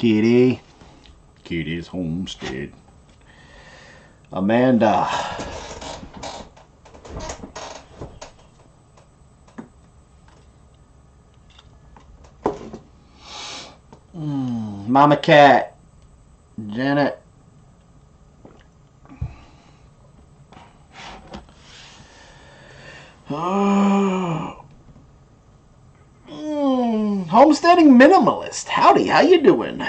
Kitty. Kitty's homestead. Amanda. Mama Cat. Janet. Homesteading Minimalist. Howdy, how you doing?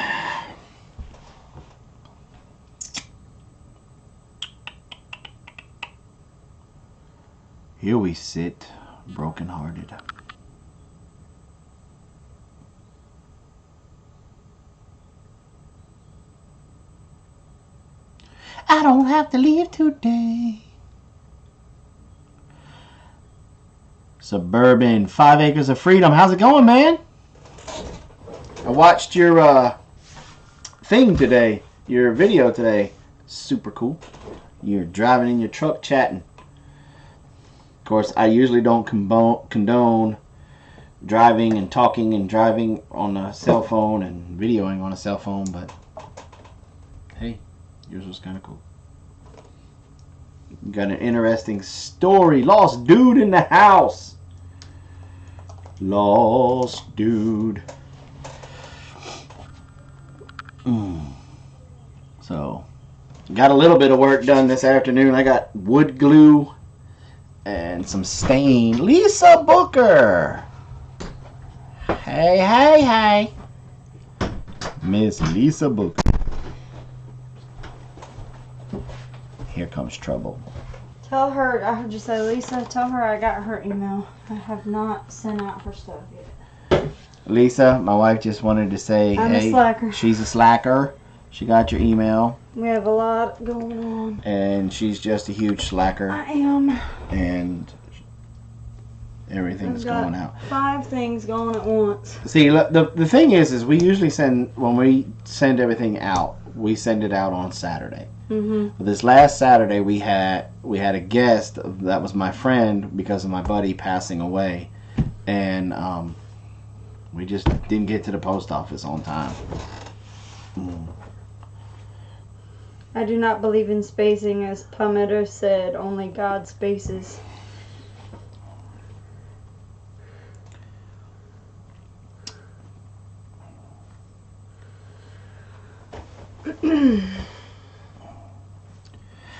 Here we sit, brokenhearted. I don't have to leave today. Suburban 5 Acres of Freedom. How's it going, man? I watched your thing today, your video today. Super cool. You're driving in your truck chatting. Of course, I usually don't condone driving and talking and driving on a cell phone and videoing on a cell phone, but hey, yours was kind of cool. You got an interesting story. Lost dude in the house. Lost dude. So, got a little bit of work done this afternoon. I got wood glue and some stain. Lisa Booker. Hey, hey, hey. Miss Lisa Booker. Here comes trouble. Tell her, I heard you say, Lisa, tell her I got her email. I have not sent out her stuff yet. Lisa, my wife just wanted to say, I'm a slacker. She's a slacker. She got your email. We have a lot going on. And she's just a huge slacker. I am. And everything's going out. 5 things going at once. See, the thing is we usually when we send everything out, we send it out on Saturday. But this last Saturday we had a guest that was my friend because of my buddy passing away, and we just didn't get to the post office on time. I do not believe in spacing, as Palmetto said, only God spaces.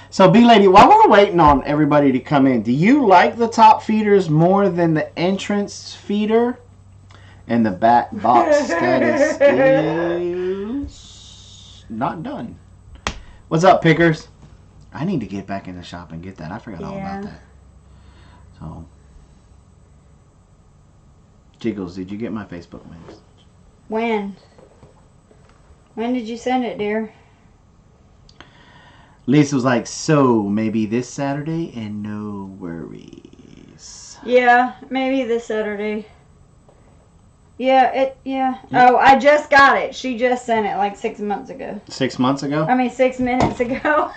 So, B-Lady, while we're waiting on everybody to come in, do you like the top feeders more than the entrance feeder? And the back box status is not done. What's up, Pickers? I need to get back in the shop and get that. I forgot all about that. So, Jiggles, did you get my Facebook message? When? When did you send it, dear? Lisa was like, so maybe this Saturday, and no worries. Yeah, maybe this Saturday. Yeah. Oh, I just got it. She just sent it like 6 months ago. 6 months ago? I mean, 6 minutes ago.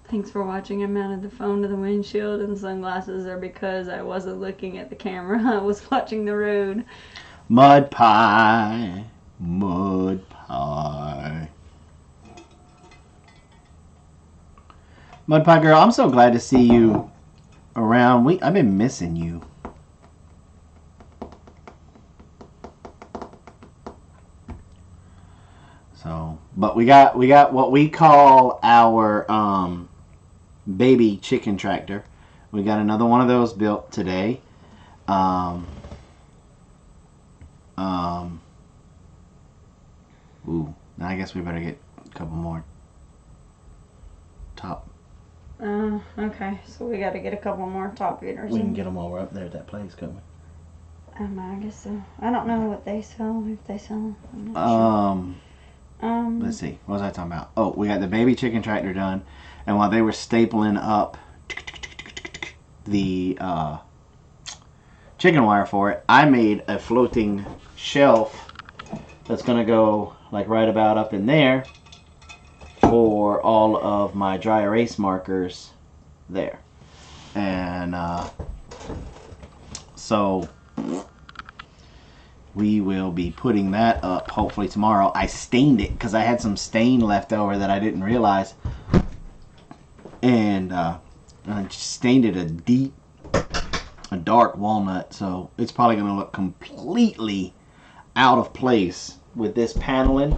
Thanks for watching. I mounted the phone to the windshield, and sunglasses are because I wasn't looking at the camera. I was watching the road. Mud pie. Mud pie. Mud pie girl, I'm so glad to see you around. I've been missing you. So, but we got what we call our baby chicken tractor. We got another one of those built today. Ooh, now I guess we better get a couple more top. Okay, so we got to get a couple more top feeders. We can get them while we're up there at that place, couldn't we? I guess so. I don't know what they sell, if they sell them. I'm not sure. Let's see. What was I talking about? Oh, we got the baby chicken tractor done, and while they were stapling up the chicken wire for it, I made a floating shelf that's gonna go like right about up in there for all of my dry erase markers there. And so we will be putting that up hopefully tomorrow. I stained it because I had some stain left over that I didn't realize. And I stained it a dark walnut. So it's probably going to look completely out of place with this paneling.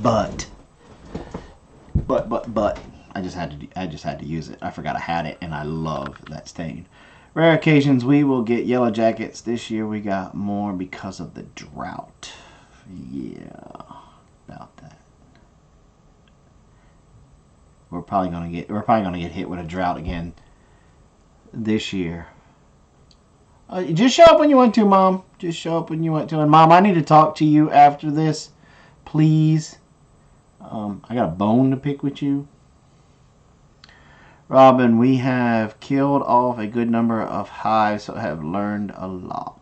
But I just had to use it. I forgot I had it, and I love that stain. Rare occasions we will get yellow jackets. This year we got more because of the drought. Yeah, about that. We're probably gonna get hit with a drought again this year. Just show up when you want to, Mom. Just show up when you want to. And Mom, I need to talk to you after this, please. I got a bone to pick with you. Robin, we have killed off a good number of hives, so have learned a lot.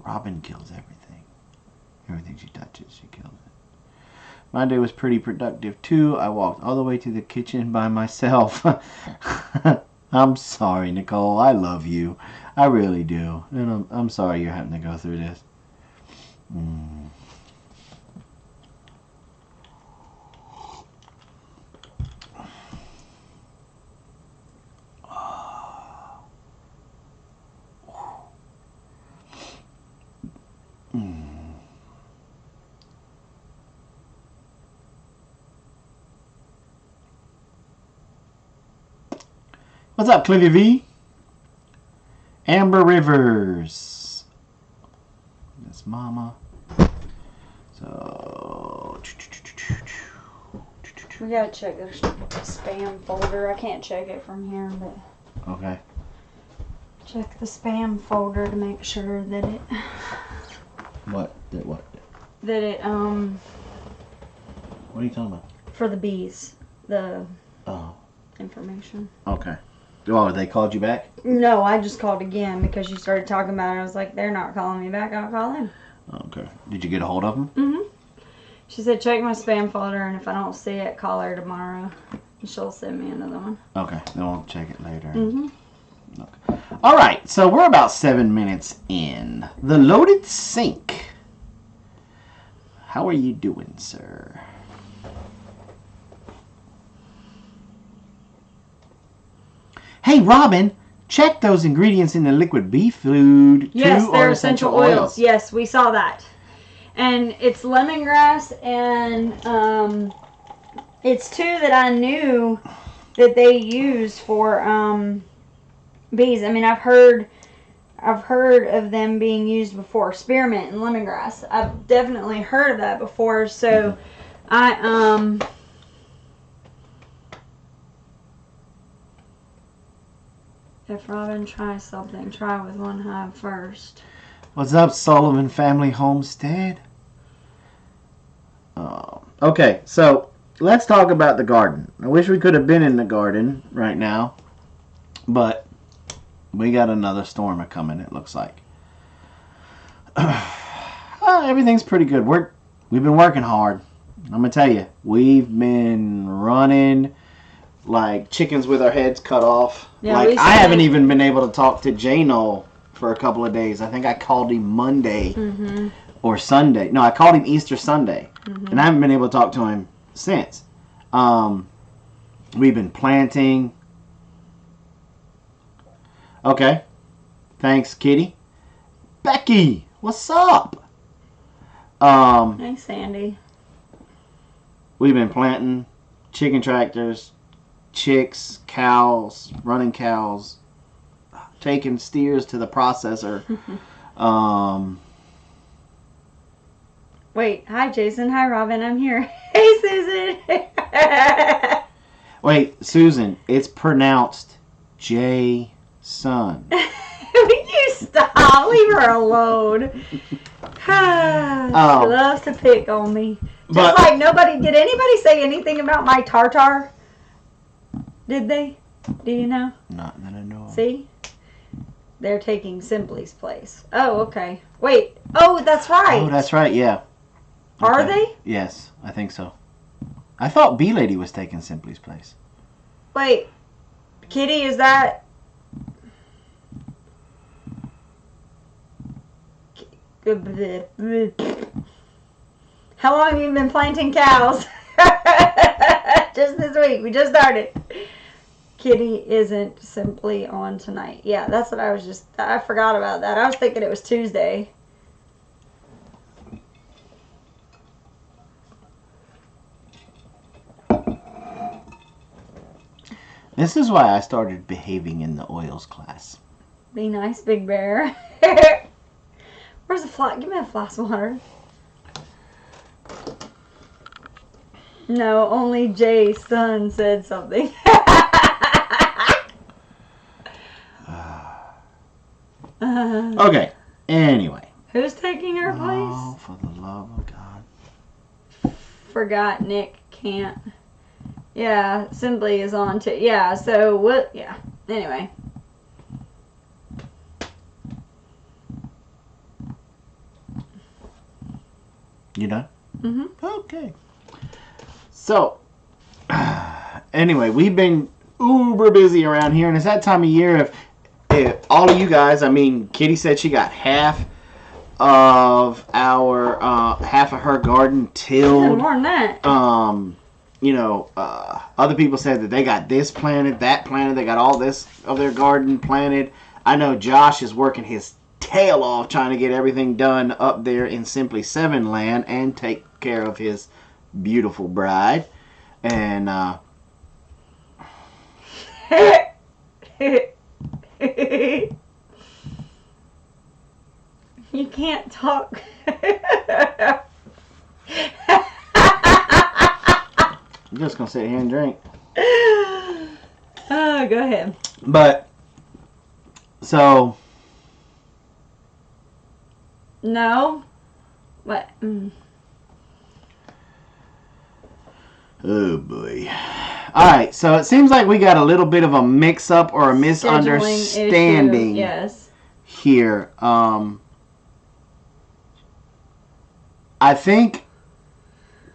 Robin kills everything. Everything she touches, she kills it. My day was pretty productive, too. I walked all the way to the kitchen by myself. I'm sorry, Nicole. I love you. I really do. And I'm sorry you're having to go through this. What's up, Cliffy V? Amber Rivers. That's Mama. So We gotta check the spam folder. I can't check it from here, but okay. check the spam folder to make sure that it What? What? that it What are you talking about? for the bees, the Oh. information. Okay. Oh, they called you back? No, I just called again because you started talking about it. I was like, they're not calling me back. I'll call them. Okay. Did you get a hold of them? Mm-hmm. She said, check my spam folder, and if I don't see it, call her tomorrow. And she'll send me another one. Okay. Then we'll check it later. Mm-hmm. Okay. All right. So we're about 7 minutes in. The Loaded Sink. How are you doing, sir? Hey, Robin, check those ingredients in the liquid beef food. Yes, Two they're are essential oils. Yes, we saw that. And it's lemongrass and it's two that I knew that they use for bees. I mean, I've heard of them being used before, spearmint and lemongrass. I've definitely heard of that before. So I if Robin tries something, try with one hive first. What's up, Sullivan Family Homestead? Okay, so let's talk about the garden. I wish we could have been in the garden right now, but we got another storm coming, it looks like. Everything's pretty good. We've been working hard. I'm going to tell you, we've been running like chickens with our heads cut off. Yeah, like, I haven't even been able to talk to J-No for a couple of days. I think I called him Monday or Sunday. No, I called him Easter Sunday. And I haven't been able to talk to him since. We've been planting. Okay. Thanks, Kitty. Becky, what's up? Hey, Sandy. We've been planting chicken tractors, chicks, cows, running cows, taking steers to the processor. Wait, hi Jason, hi Robin, I'm here. Hey Susan. Wait, Susan, it's pronounced J-Son. Will you stop? Leave her alone. She loves to pick on me. Just like did anybody say anything about my tartar? Did they? Do you know? Not that I know of. See? They're taking Simply's place. Oh, okay. Wait. Oh, that's right. Oh, that's right, yeah. Are Okay. they? Yes, I think so. I thought B Lady was taking Simply's place. Wait, Kitty, is that... How long have you been planting cows? Just this week. We just started. Kitty isn't Simply on tonight. Yeah, that's what I forgot about that. I was thinking it was Tuesday. This is why I started behaving in the oils class. Be nice, Big Bear. Where's the fly? Give me a flask of water. No, only Jay's son said something. Okay, anyway. Who's taking her place? Oh, for the love of God. Forgot Nick can't. Yeah, Simply is on too. Yeah, so what? Yeah, anyway. You done? Mm-hmm. Okay. So, anyway, we've been uber busy around here, and it's that time of year. If all of you guys, I mean, Kitty said she got half of her garden tilled. More than that. Other people said that they got this planted, that planted. They got all this of their garden planted. I know Josh is working his tail off trying to get everything done up there in Simply 7 land and take care of his beautiful bride. And you can't talk. I'm just gonna sit here and drink. Oh, go ahead. But so no. What? oh boy. Alright, so it seems like we got a little bit of a mix-up or a misunderstanding yes. here. I think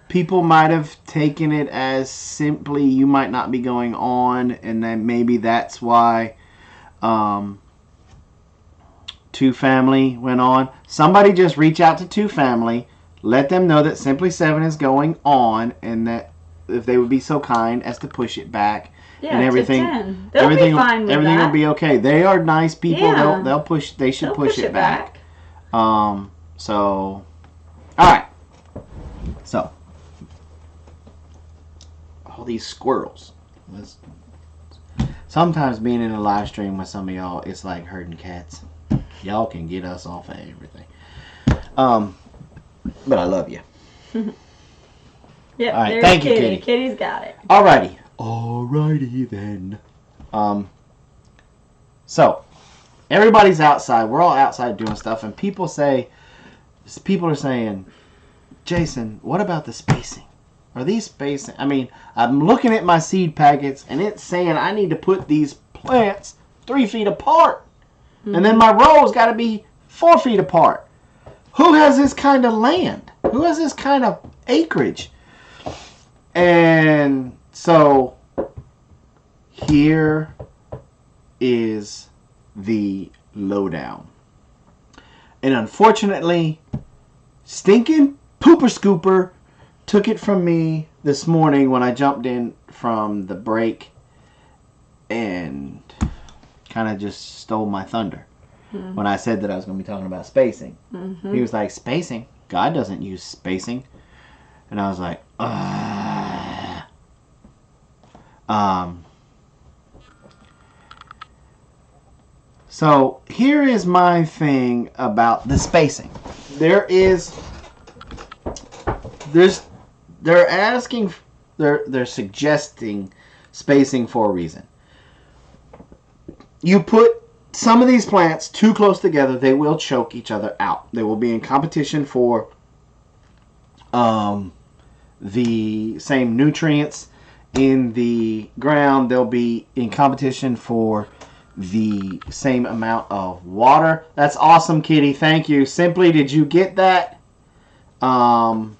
people might have taken it as simply you might not be going on, and then maybe that's why Two Family went on. Somebody just reach out to Two Family, let them know that Simply 7 is going on, and that if they would be so kind as to push it back, yeah, and everything, to 10. They'll be fine with everything that. will be okay. They are nice people. Yeah. They'll push. They should They'll push it back. So, all right. So, all these squirrels. Sometimes being in a live stream with some of y'all, it's like herding cats. Y'all can get us off of everything. But I love you. Yep, all right, there's thank you, Kitty. Kitty. Kitty's got it. Alrighty then. So, everybody's outside. We're all outside doing stuff, and people are saying, Jason, what about the spacing? Are these spacing? I mean, I'm looking at my seed packets, and it's saying I need to put these plants 3 feet apart. Mm-hmm. And then my rows got to be 4 feet apart. Who has this kind of land? Who has this kind of acreage? And so, here is the lowdown. And unfortunately, stinking pooper scooper took it from me this morning when I jumped in from the break and kind of just stole my thunder when I said that I was going to be talking about spacing. Mm-hmm. He was like, spacing? God doesn't use spacing. And I was like, So here is my thing about the spacing. They're suggesting spacing for a reason. You put some of these plants too close together, they will choke each other out. They will be in competition for the same nutrients in the ground. They'll be in competition for the same amount of water. That's awesome, Kitty. Thank you. Simply, did you get that? So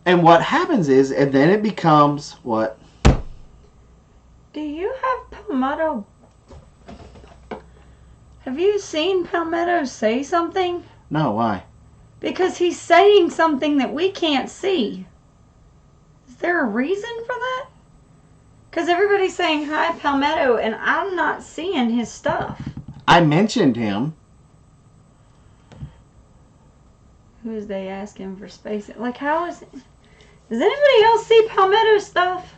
And what happens is, and then it becomes what? Do you have Palmetto? Have you seen Palmetto say something? No, why? Because he's saying something that we can't see. Is there a reason for that? Because everybody's saying hi Palmetto and I'm not seeing his stuff. I mentioned him. Who's they asking for space? Like, how is it? Does anybody else see Palmetto stuff?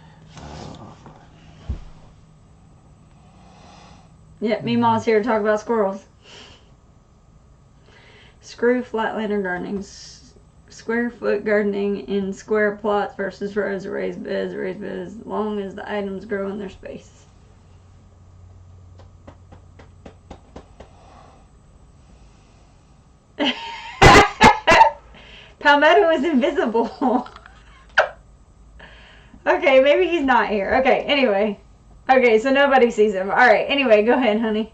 Yep, Meemaw's here to talk about squirrels. Screw flatlander gardening. Square foot gardening in square plots versus rows of raised beds, as long as the items grow in their space. Palmetto is invisible. Okay, maybe he's not here. Okay, anyway. Okay, so nobody sees him. Alright, anyway, go ahead, honey.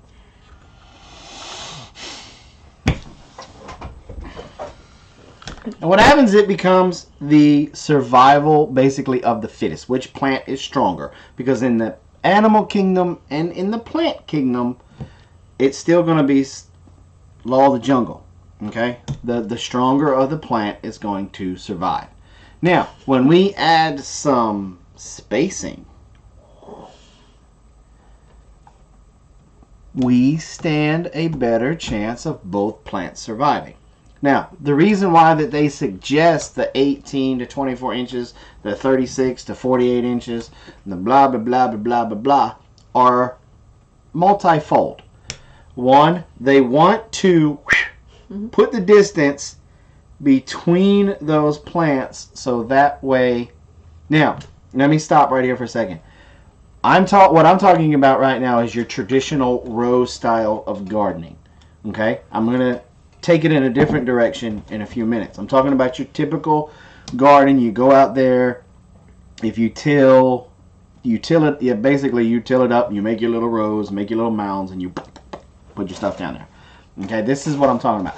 And what happens, it becomes the survival, basically, of the fittest. Which plant is stronger? Because in the animal kingdom and in the plant kingdom, it's still going to be law of the jungle. Okay? The stronger of the plant is going to survive. Now, when we add some spacing, we stand a better chance of both plants surviving. Now, the reason why that they suggest the 18 to 24 inches, the 36 to 48 inches, the blah, blah, blah, blah, blah, blah, blah, are multifold. One, they want to put the distance between those plants so that way... Now, let me stop right here for a second. What I'm talking about right now is your traditional row style of gardening. Okay? I'm going to take it in a different direction in a few minutes. I'm talking about your typical garden. You go out there, if you till it, yeah, basically you till it up, you make your little rows, make your little mounds, and you put your stuff down there. Okay, this is what I'm talking about.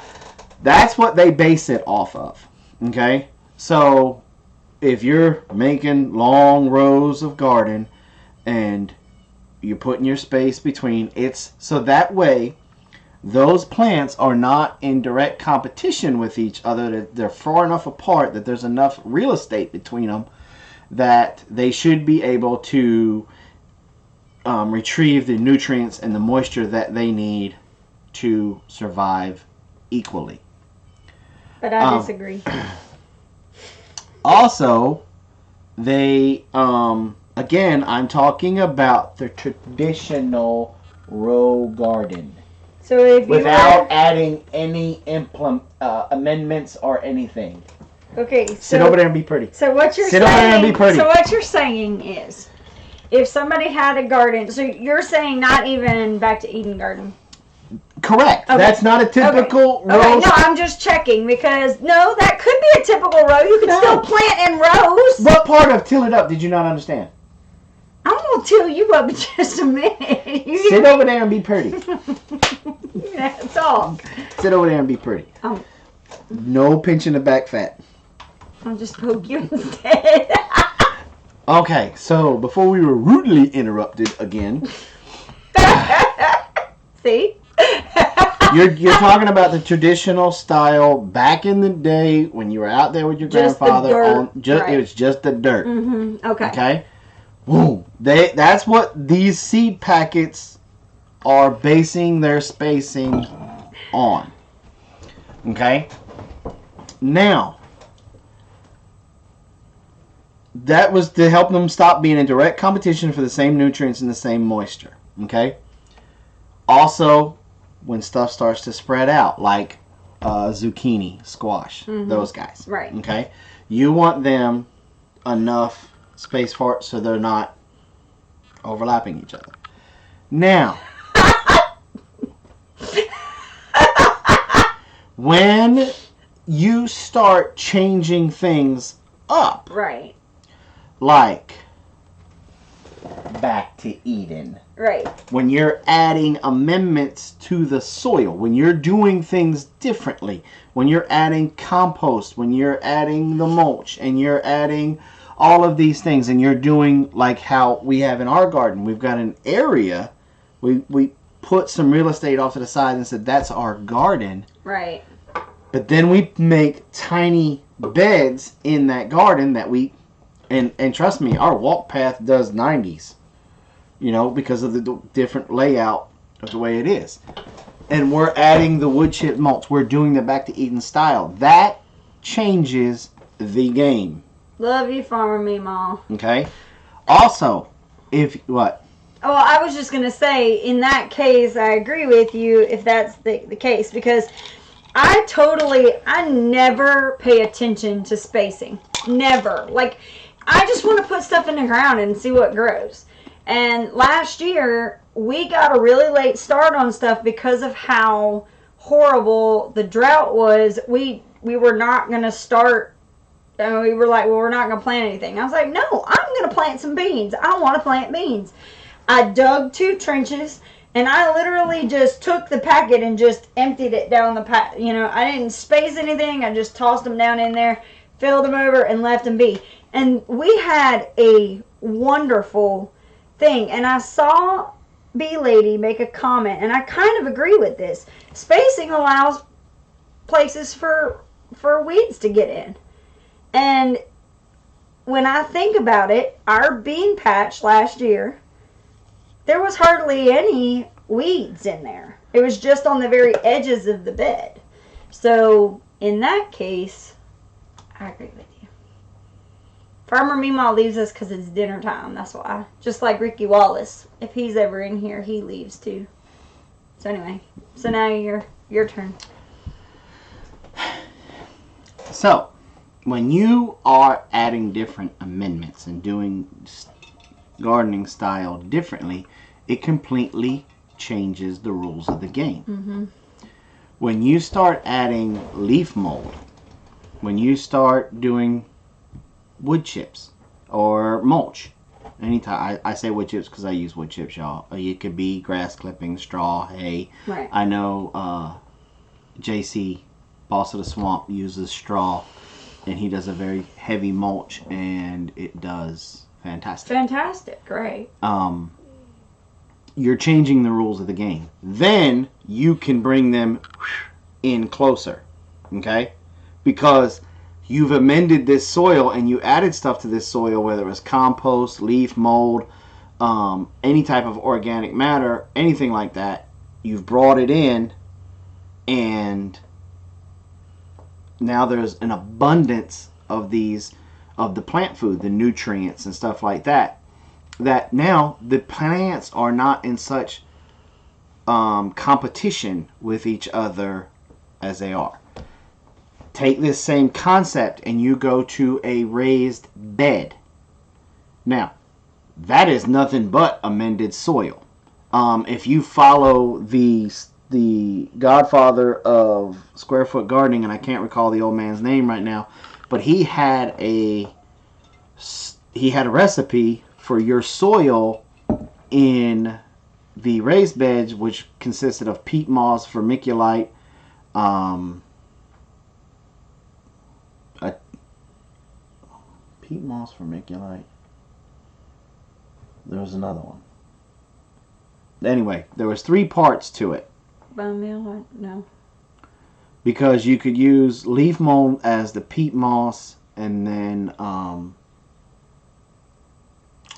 That's what they base it off of. Okay, so if you're making long rows of garden and you're putting your space between, it's so that way those plants are not in direct competition with each other, that they're far enough apart that there's enough real estate between them that they should be able to retrieve the nutrients and the moisture that they need to survive equally. But I disagree. Also, they, again, I'm talking about the traditional row garden. So if you without adding any amendments or anything. Okay, so sit over there and be pretty. So what you're sit saying? Over there and be pretty. So what you're saying is, if somebody had a garden, so you're saying not even back to Eden Garden. Correct. Okay. That's not a typical row. Okay, no, I'm just checking because no, that could be a typical row. You could still plant in rows. What part of till it up did you not understand? I'm gonna till you up in just a minute. Sit over there and be pretty. That's all. Sit over there and be pretty. No pinching the back fat. I'll just poke you instead. Okay, so before we were rudely interrupted again. See? You're talking about the traditional style back in the day when you were out there with your grandfather. It was just the dirt. Mm-hmm. Okay. Okay. Boom. That's what these seed packets are basing their spacing on. Okay. Now, that was to help them stop being in direct competition for the same nutrients and the same moisture. Okay. Also, when stuff starts to spread out, like zucchini, squash, those guys. Right. Okay. You want them enough space for it so they're not overlapping each other. Now, when you start changing things up, right, like back to Eden. Right. When you're adding amendments to the soil, when you're doing things differently, when you're adding compost, when you're adding the mulch, and you're adding all of these things, and you're doing like how we have in our garden. We've got an area, we put some real estate off to the side and said that's our garden. Right. But then we make tiny beds in that garden that we, and trust me, our walk path does 90s. You know, because of the different layout of the way it is. And we're adding the wood chip mulch. We're doing the back to Eden style. That changes the game. Love you, Farmer Meemaw. Okay? Also, what? Well, I was just going to say, in that case, I agree with you if that's the case. Because I never pay attention to spacing. Never. Like, I just want to put stuff in the ground and see what grows. And last year, we got a really late start on stuff because of how horrible the drought was. We were not going to start. We were like, well, we're not going to plant anything. I was like, no, I'm going to plant some beans. I want to plant beans. I dug 2 trenches, and I literally just took the packet and just emptied it down the pack. You know, I didn't space anything. I just tossed them down in there, filled them over, and left them be. And we had a wonderful thing. And I saw Bee Lady make a comment, and I kind of agree with this. Spacing allows places for weeds to get in. And when I think about it, our bean patch last year, there was hardly any weeds in there. It was just on the very edges of the bed. So in that case, I agree with you. Farmer Meemaw leaves us because it's dinner time. That's why. Just like Ricky Wallace. If he's ever in here, he leaves too. So anyway. So now your turn. So, when you are adding different amendments and doing gardening style differently, it completely changes the rules of the game. Mm-hmm. When you start adding leaf mold, when you start doing wood chips or mulch, anytime I say wood chips because I use wood chips, y'all. It could be grass clippings, straw, hay. Right. I know JC, boss of the swamp, uses straw, and he does a very heavy mulch, and it does fantastic. Fantastic, great. You're changing the rules of the game. Then you can bring them in closer, okay? Because you've amended this soil and you added stuff to this soil, whether it was compost, leaf mold, any type of organic matter, anything like that. You've brought it in, and now there's an abundance of the plant food, the nutrients and stuff like that. That now the plants are not in such competition with each other as they are. Take this same concept and you go to a raised bed. Now, that is nothing but amended soil. If you follow the godfather of square foot gardening, and I can't recall the old man's name right now, but he had a recipe for your soil in the raised beds, which consisted of peat moss, vermiculite, peat moss, vermiculite. There was another one. Anyway, there was 3 parts to it. Bone meal? No. Because you could use leaf mold as the peat moss, and then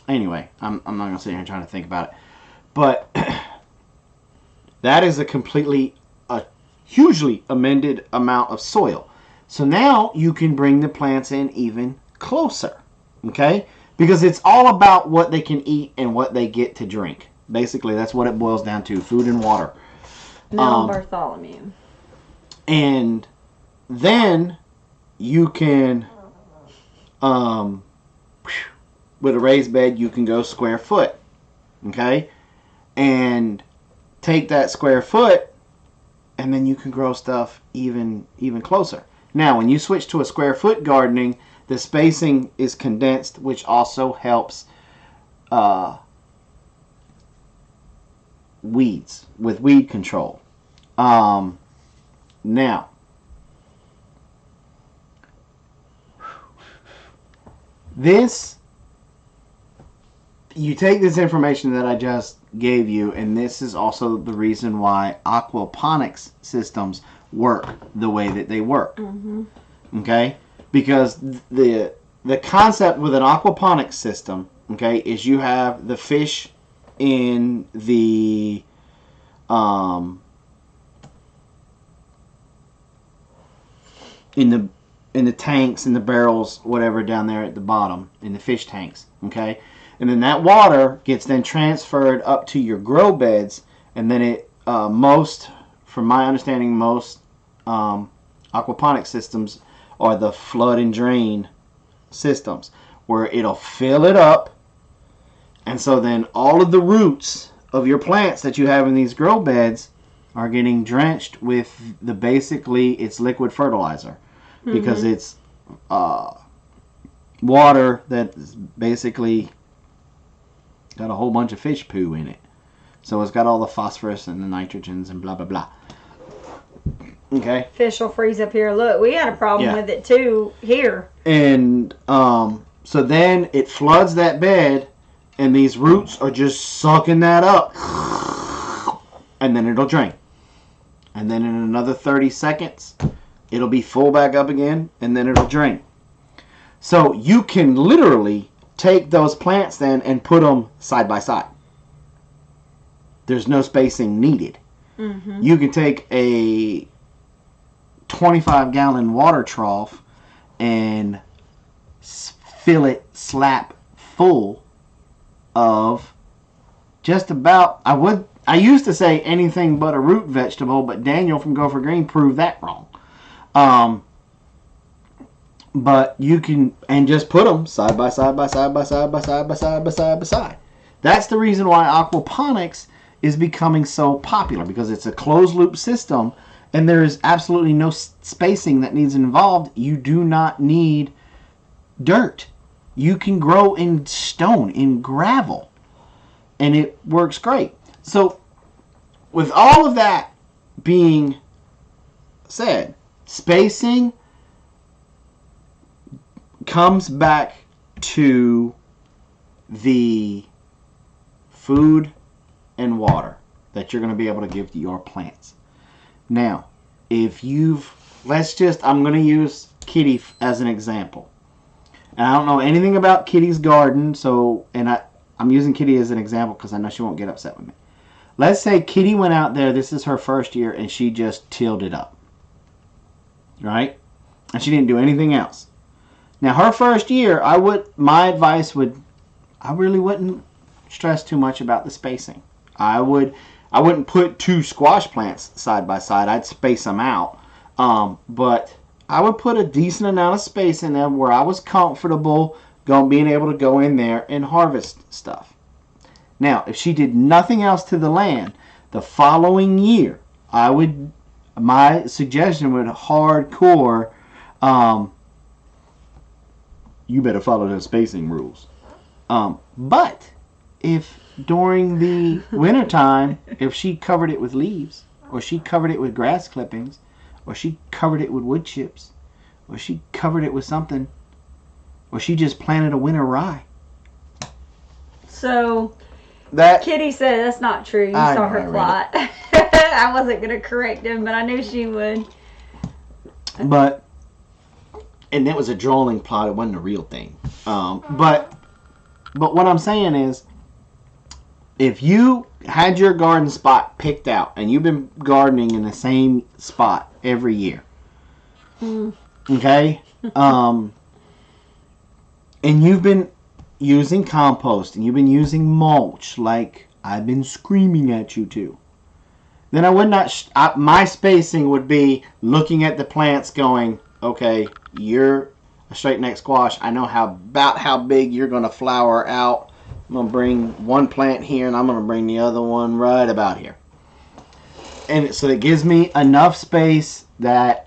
anyway, I'm not going to sit here and try to think about it. But that is a hugely amended amount of soil. So now you can bring the plants in even closer. Okay? Because it's all about what they can eat and what they get to drink. Basically, that's what it boils down to. Food and water. No, Bartholomew. And then you can with a raised bed, you can go square foot, okay? And take that square foot, and then you can grow stuff even closer. Now, when you switch to a square foot gardening, the spacing is condensed, which also helps weeds, with weed control. Now, you take this information that I just gave you, and this is also the reason why aquaponics systems work the way that they work. Mm-hmm. Okay? Because the concept with an aquaponics system, okay, is you have the fish in the in the tanks, in the barrels, whatever, down there at the bottom, in the fish tanks, okay? And then that water gets then transferred up to your grow beds, and then it, from my understanding, most aquaponic systems are the flood and drain systems, where it'll fill it up, and so then all of the roots of your plants that you have in these grow beds are getting drenched with basically it's liquid fertilizer. Because it's water that's basically got a whole bunch of fish poo in it. So it's got all the phosphorus and the nitrogens and blah, blah, blah. Okay? Fish will freeze up here. Look, we had a problem with it too here. And so then it floods that bed, and these roots are just sucking that up. And then it'll drain. And then in another 30 seconds... it'll be full back up again, and then it'll drain. So you can literally take those plants then and put them side by side. There's no spacing needed. Mm-hmm. You can take a 25-gallon water trough and fill it slap full of just about, I used to say anything but a root vegetable, but Daniel from Go for Green proved that wrong. But you can, and just put them side by side by side by side by side by side by side by side. That's the reason why aquaponics is becoming so popular, because it's a closed loop system and there is absolutely no spacing that needs involved. You do not need dirt. You can grow in stone, in gravel, and it works great. So with all of that being said, spacing comes back to the food and water that you're going to be able to give to your plants. Now, if I'm going to use Kitty as an example. And I don't know anything about Kitty's garden, I'm using Kitty as an example because I know she won't get upset with me. Let's say Kitty went out there, this is her first year, and she just tilled it up. Right? And she didn't do anything else. Now, her first year, I really wouldn't stress too much about the spacing. I wouldn't put two squash plants side by side. I'd space them out. But I would put a decent amount of space in there where I was comfortable being able to go in there and harvest stuff. Now, if she did nothing else to the land, the following year, my suggestion would hardcore, you better follow those spacing rules. But if during the wintertime, if she covered it with leaves, or she covered it with grass clippings, or she covered it with wood chips, or she covered it with something, or she just planted a winter rye. So, Kitty said that's not true. You saw her plot. I wasn't going to correct him, but I knew she would. And it was a drawing plot. It wasn't a real thing. But what I'm saying is, if you had your garden spot picked out and you've been gardening in the same spot every year, okay, and you've been using compost and you've been using mulch like I've been screaming at you to, then I would not. My spacing would be looking at the plants, going, okay, you're a straight neck squash. I know about how big you're going to flower out. I'm going to bring one plant here, and I'm going to bring the other one right about here. And so it gives me enough space that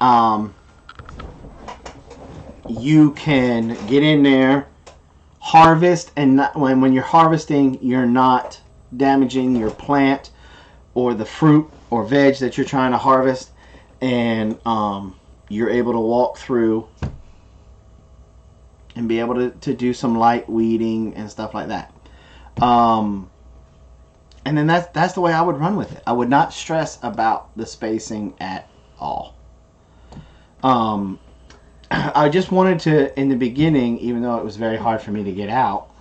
you can get in there, harvest, and not, when you're harvesting, you're not damaging your plant or the fruit or veg that you're trying to harvest, and you're able to walk through and be able to do some light weeding and stuff like that. And then that's the way I would run with it. I would not stress about the spacing at all. I just wanted to, in the beginning, even though it was very hard for me to get out,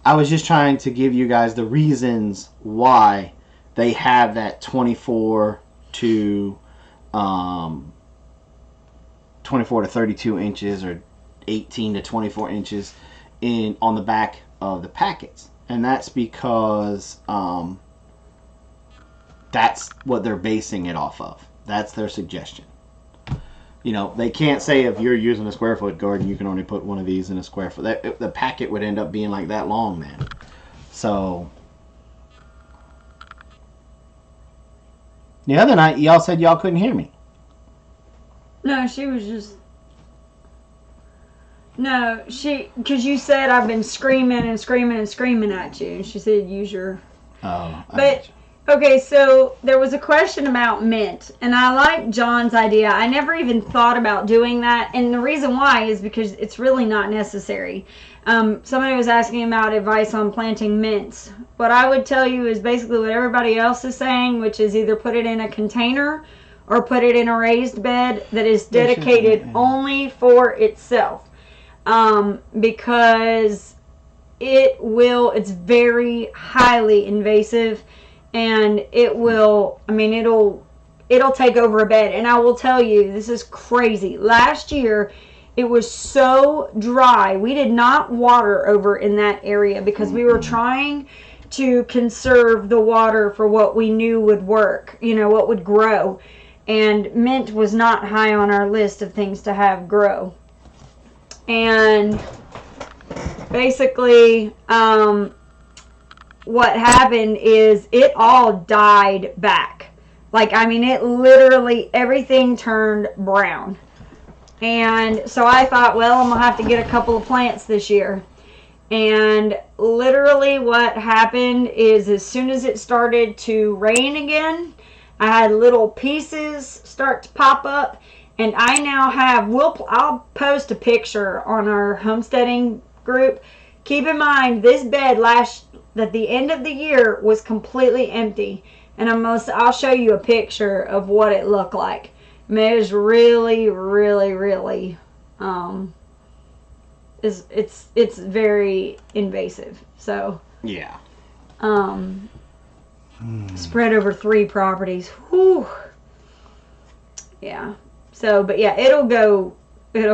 I was just trying to give you guys the reasons why they have that 24 to 32 inches or 18 to 24 inches on the back of the packets. And that's because that's what they're basing it off of. That's their suggestion. You know, they can't say if you're using a square foot garden, you can only put one of these in a square foot. The packet would end up being like that long, man. So, the other night, y'all said y'all couldn't hear me. No, she was just... No, because you said I've been screaming and screaming and screaming at you. And she said use your... Oh, but... Okay, so there was a question about mint, and I like John's idea. I never even thought about doing that, and the reason why is because it's really not necessary. Somebody was asking about advice on planting mints. What I would tell you is basically what everybody else is saying, which is either put it in a container or put it in a raised bed that is dedicated only for itself. Because it's very highly invasive. And it will, I mean, it'll take over a bed. And I will tell you, this is crazy. Last year, it was so dry. We did not water over in that area because we were trying to conserve the water for what we knew would work, you know, what would grow. And mint was not high on our list of things to have grow. And basically, what happened is it all died back. Like, I mean, it literally, everything turned brown. And so I thought, well, I'm going to have to get a couple of plants this year. And literally what happened is as soon as it started to rain again, I had little pieces start to pop up. And I now have, I'll post a picture on our homesteading group. Keep in mind, this bed at the end of the year was completely empty, and I'll show you a picture of what it looked like. I mean, it was really, really, really, it's very invasive. So yeah, spread over 3 properties. Whew. Yeah. So, but yeah, it'll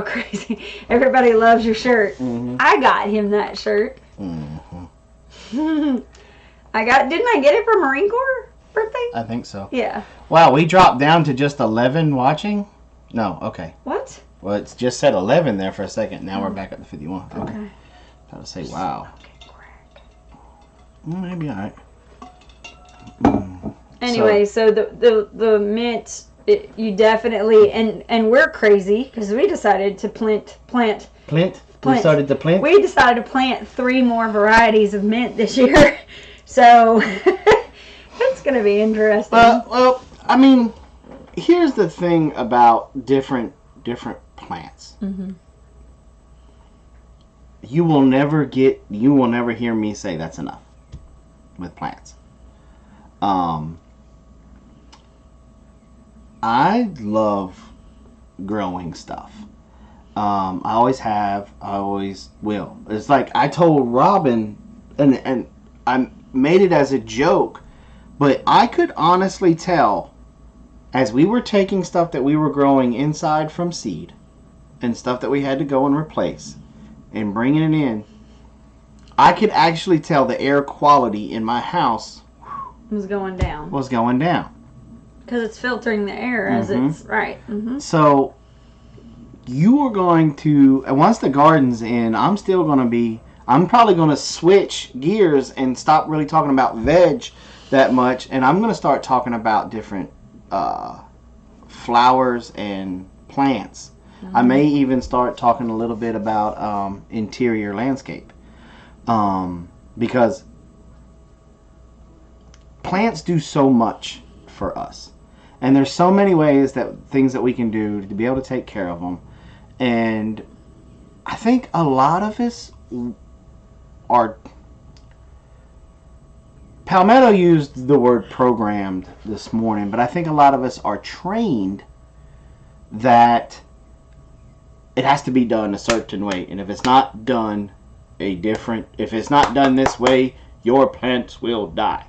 crazy. Everybody loves your shirt. Mm-hmm. I got him that shirt. Mm-hmm. Didn't I get it for Marine Corps birthday? I think so. Yeah. Wow, we dropped down to just 11 watching? No, okay. What? Well, it's just said 11 there for a second. Now we're back up to 51. Okay. I was to say, wow. Maybe all right. Anyway, so the mint, you definitely, and we're crazy because we decided to plant. We started to plant? We decided to plant 3 more varieties of mint this year. So, it's going to be interesting. Well, I mean, here's the thing about different plants. Mm-hmm. You will never hear me say that's enough with plants. I love growing stuff. I always have. I always will. It's like I told Robin, and I made it as a joke, but I could honestly tell as we were taking stuff that we were growing inside from seed and stuff that we had to go and replace and bringing it in, I could actually tell the air quality in my house was going down. Because it's filtering the air as it's right. Mm-hmm. So you are going to, once the garden's in, I'm probably going to switch gears and stop really talking about veg that much, and I'm going to start talking about different flowers and plants I may even start talking a little bit about interior landscape. Because plants do so much for us. And there's so many ways things that we can do to be able to take care of them. And I think a lot of us are... Palmetto used the word programmed this morning, but I think a lot of us are trained that it has to be done a certain way. And if it's not done if it's not done this way, your plants will die.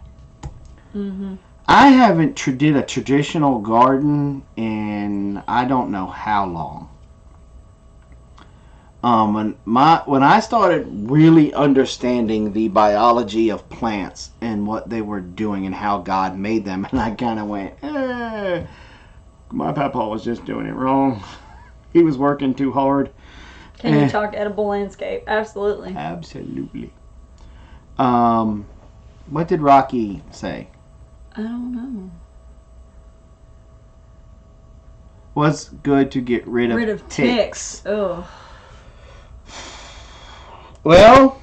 Mm-hmm. I haven't did a traditional garden in I don't know how long. When I started really understanding the biology of plants and what they were doing and how God made them, and I kind of went, my papa was just doing it wrong. He was working too hard. Can you talk edible landscape? Absolutely. Absolutely. What did Rocky say? I don't know. What's good to get rid of ticks? Oh. Well,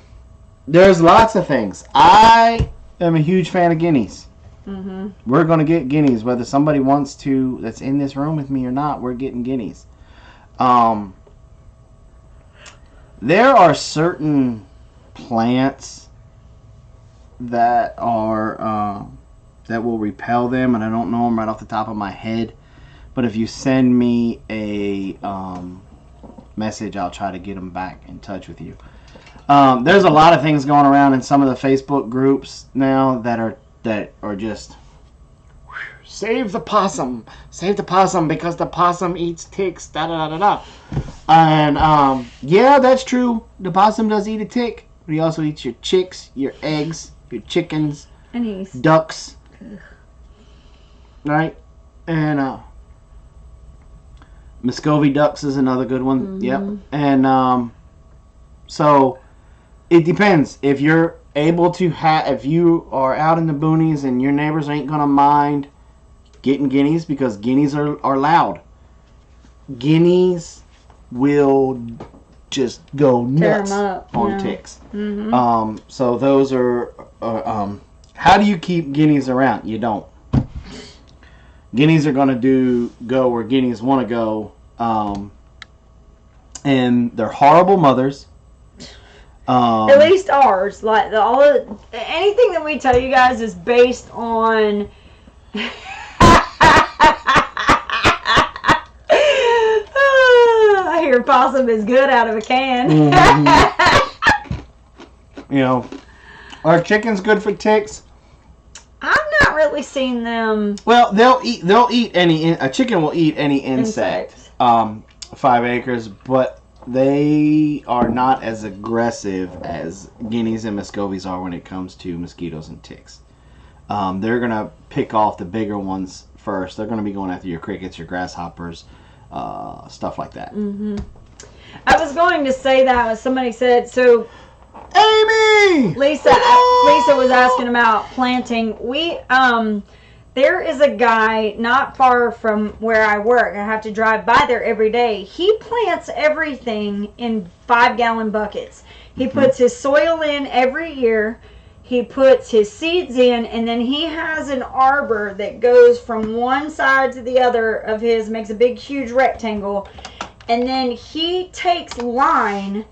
there's lots of things. I am a huge fan of guineas. Mm-hmm. We're going to get guineas. Whether somebody wants to that's in this room with me or not, we're getting guineas. There are certain plants that are that will repel them, and I don't know them right off the top of my head. But if you send me a message, I'll try to get them back in touch with you. There's a lot of things going around in some of the Facebook groups now that are just save the possum because the possum eats ticks. Da da da da da. And yeah, that's true. The possum does eat a tick, but he also eats your chicks, your eggs, your chickens, and ducks. Ugh. Right? And Muscovy ducks is another good one. Mm-hmm. Yep. And so it depends. If you're able to if you are out in the boonies and your neighbors ain't gonna mind getting guineas, because guineas are loud. Guineas will just go nuts on ticks. Mm-hmm. So those are how do you keep guineas around? You don't. Guineas are going to go where guineas want to go, and they're horrible mothers. At least ours. Like anything that we tell you guys is based on. I hear possum is good out of a can. Mm-hmm. You know, are chickens good for ticks? I've not really seen them. Well, they'll eat any. A chicken will eat any insect. 5 acres, but they are not as aggressive as guineas and muscovies are when it comes to mosquitoes and ticks. They're gonna pick off the bigger ones first. They're gonna be going after your crickets, your grasshoppers, stuff like that. Mm-hmm. I was going to say that when somebody said so. Amy! Lisa was asking about planting. There is a guy not far from where I work. I have to drive by there every day. He plants everything in 5-gallon buckets. He puts his soil in every year. He puts his seeds in, and then he has an arbor that goes from one side to the other of his, makes a big, huge rectangle, and then he takes line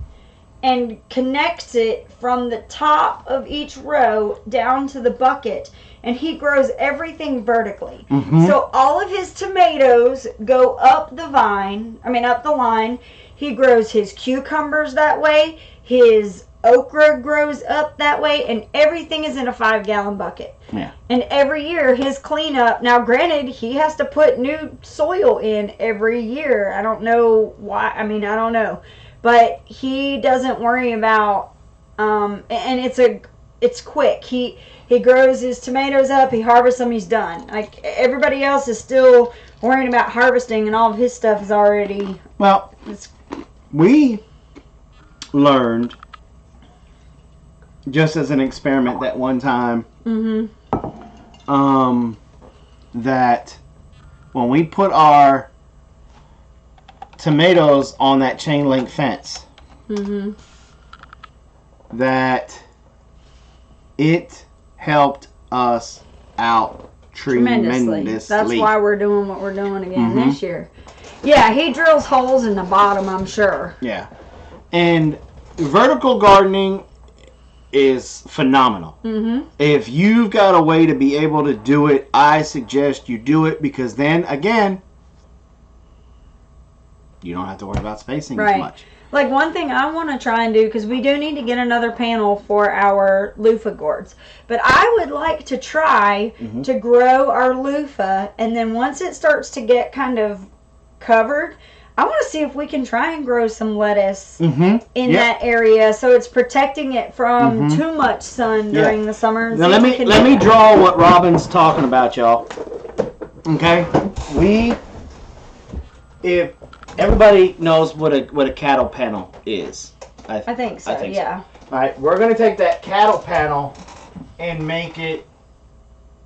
and connects it from the top of each row down to the bucket, and he grows everything vertically. Mm-hmm. So all of his tomatoes go up the line. He grows his cucumbers that way. His okra grows up that way, and everything is in a 5-gallon bucket. Yeah. And every year his cleanup, now granted he has to put new soil in every year. I don't know why. I don't know. But he doesn't worry about, and it's quick. He grows his tomatoes up, he harvests them, he's done. Like everybody else is still worrying about harvesting, and all of his stuff is already. Well, we learned just as an experiment that one time, that when we put our tomatoes on that chain link fence. Mm-hmm. That it helped us out tremendously. That's why we're doing what we're doing again this year. Yeah, he drills holes in the bottom, I'm sure. Yeah. And vertical gardening is phenomenal. Mm-hmm. If you've got a way to be able to do it, I suggest you do it, because then, again, you don't have to worry about spacing as much. Like, one thing I want to try and do, because we do need to get another panel for our loofah gourds, but I would like to try to grow our loofah, and then once it starts to get kind of covered, I want to see if we can try and grow some lettuce in that area, so it's protecting it from too much sun during the summer. Now let me draw what Robin's talking about, y'all. Okay, if everybody knows what a cattle panel is, I think so. Yeah. All right, we're gonna take that cattle panel and make it.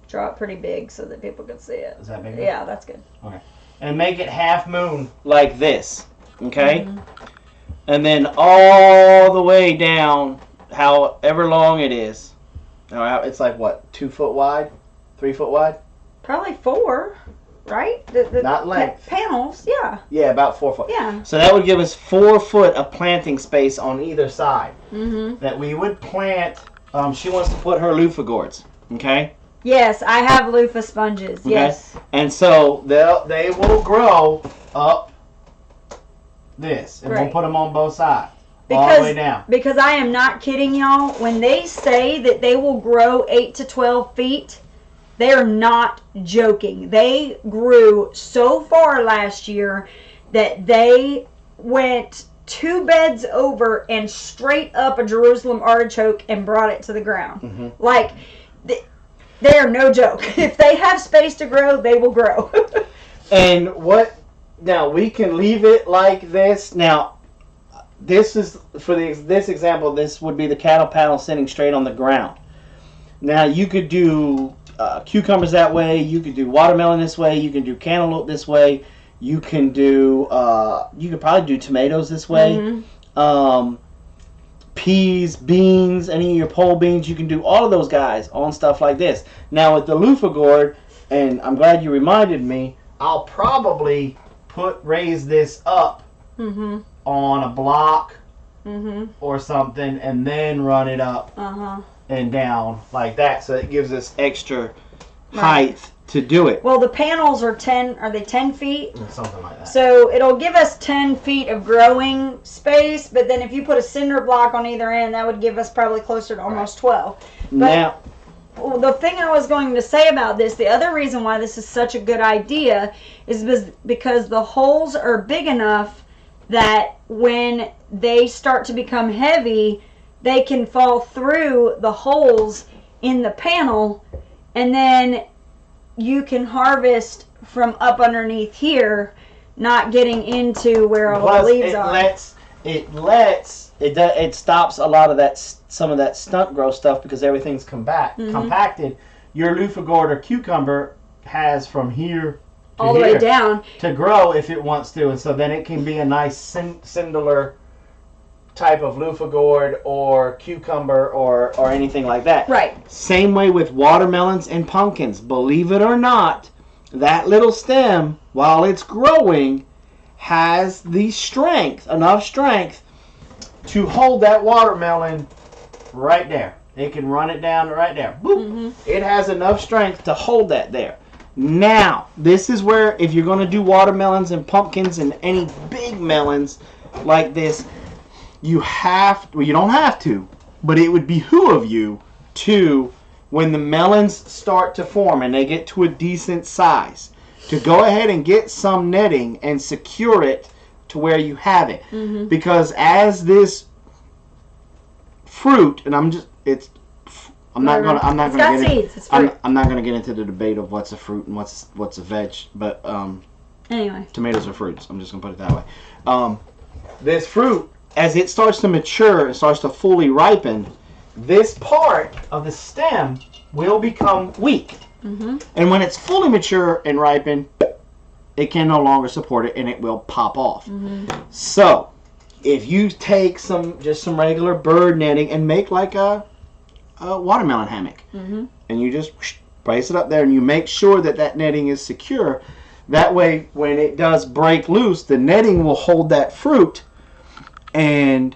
Draw it pretty big so that people can see it. Is that big? Yeah, that's good. Okay. And make it half moon like this, okay? And then all the way down, however long it is. It's like what, 2 foot wide, 3 foot wide? Probably 4, right? The Not length. Panels, yeah. Yeah, about 4 foot. Yeah. So that would give us 4 foot of planting space on either side. That we would plant. She wants to put her loofah gourds, okay? Yes, I have loofah sponges. Okay. Yes. And so they will grow up this, and we'll put them on both sides, all the way down. Because I am not kidding y'all. When they say that they will grow 8 to 12 feet, they are not joking. They grew so far last year that they went 2 beds over and straight up a Jerusalem artichoke and brought it to the ground. Like, they are no joke. If they have space to grow, they will grow. And now we can leave it like this. Now, this is, for this example, this would be the cattle panel sitting straight on the ground. Now, you could do cucumbers that way. You could do watermelon this way. You can do cantaloupe this way. You can do, you could probably do tomatoes this way. Peas, beans, any of your pole beans, you can do all of those guys on stuff like this. Now with the loofah gourd, and I'm glad you reminded me, I'll probably raise this up on a block or something, and then run it up and down like that, so it gives us extra height to do it. Well, the panels are 10 feet? Something like that. So it'll give us 10 feet of growing space, but then if you put a cinder block on either end, that would give us probably closer to almost 12. But now, the thing I was going to say about this, the other reason why this is such a good idea is because the holes are big enough that when they start to become heavy, they can fall through the holes in the panel, and then you can harvest from up underneath here, not getting into where all the leaves are. It stops a lot of some of that stunt growth stuff, because everything's compacted. Your loofah gourd or cucumber has from here to all the way down to grow if it wants to, and so then it can be a nice cindular type of loofah gourd or cucumber or anything like that. Right. Same way with watermelons and pumpkins. Believe it or not, that little stem, while it's growing, has the enough strength to hold that watermelon right there. It can run it down right there. Boop. It has enough strength to hold that there. Now, this is where, if you're going to do watermelons and pumpkins and any big melons like this, you don't have to, but it would behoove you to, when the melons start to form and they get to a decent size, to go ahead and get some netting and secure it to where you have it. Because as this fruit, and I'm not gonna get into the debate of what's a fruit and what's a veg, but anyway, tomatoes are fruits. I'm just gonna put it that way. This fruit, as it starts to mature and starts to fully ripen, this part of the stem will become weak. And when it's fully mature and ripened, it can no longer support it and it will pop off. So if you take just some regular bird netting and make like a watermelon hammock, and you just brace it up there and you make sure that netting is secure, that way when it does break loose, the netting will hold that fruit and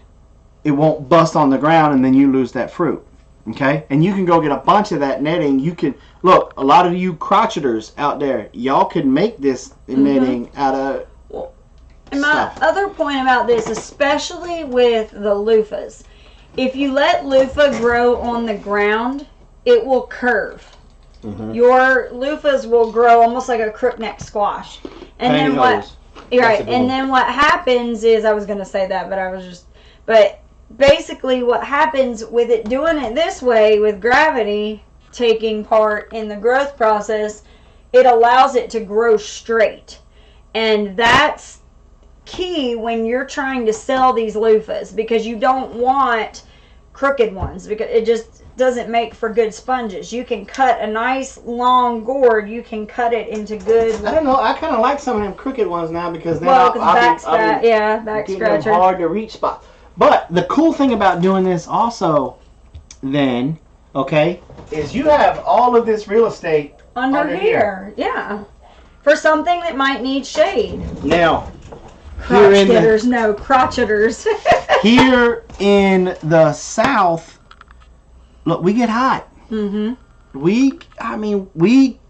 it won't bust on the ground and then you lose that fruit. Okay? And you can go get a bunch of that netting. You can, look, a lot of you crotcheters out there, y'all can make this netting out of and my other point about this, especially with the loofahs, if you let loofah grow on the ground, it will curve. Your loofahs will grow almost like a crookneck squash. And then what happens is, I was going to say that, but basically what happens with it doing it this way, with gravity taking part in the growth process, it allows it to grow straight. And that's key when you're trying to sell these loofahs, because you don't want crooked ones, because it just doesn't make for good sponges. You can cut a nice long gourd, you can cut it into good. I don't know, I kind of like some of them crooked ones now, because then back scratcher, hard to reach spots. But the cool thing about doing this also then, okay, is you have all of this real estate under here. Yeah, for something that might need shade. Now, crotcheters. Here in the South, look, we get hot.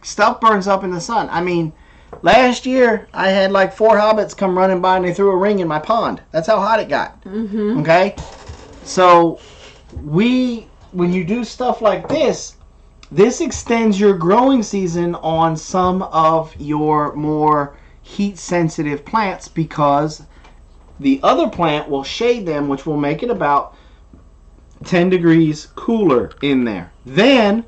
Stuff burns up in the sun. I mean, last year I had like 4 hobbits come running by and they threw a ring in my pond. That's how hot it got. Okay? So when you do stuff like this extends your growing season on some of your more heat sensitive plants, because the other plant will shade them, which will make it about 10 degrees cooler in there. Then,